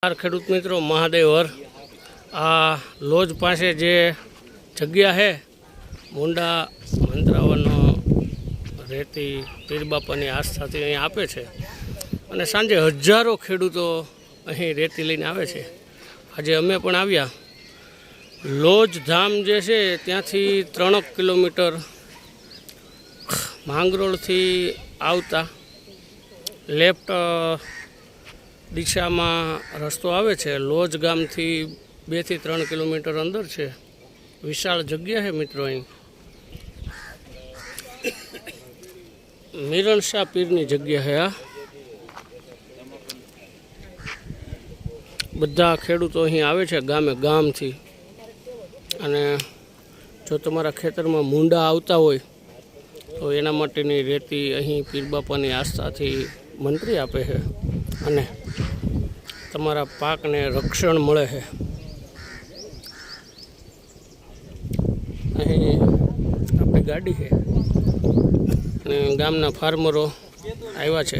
ખેડૂત મિત્રો, મહાદેવ હર આ લોજ પાસે જે જગ્યા છે મુંડા મંત્રાવનો રેતી પીર બાપાની આસ્થાથી અહીં આપે છે અને સાંજે હજારો ખેડૂતો અહીં રેતી લઈને આવે છે। આજે અમે પણ આવ્યા। લોજ ધામ જે છે ત્યાંથી 3 કિલોમીટર માંગરોળથી આવતા લેફ્ટ દિશામાં રસ્તો આવે છે। લોજ ગામથી 2 થી 3 કિલોમીટર અંદર છે। વિશાળ જગ્યા છે મિત્રો। અહીં મિરણ શાહ પીરની જગ્યા છે। આ બધા ખેડૂતો અહીં આવે છે ગામે ગામથી। અને જો તમારા ખેતરમાં મૂંડા આવતા હોય તો એના માટેની રેતી અહીં પીર બાપાની આસ્થાથી મંત્રી આપે છે અને તમારા પાકને રક્ષણ મળે છે। અહીં આપણી ગાડી છે અને ગામના ફાર્મરો આવ્યા છે।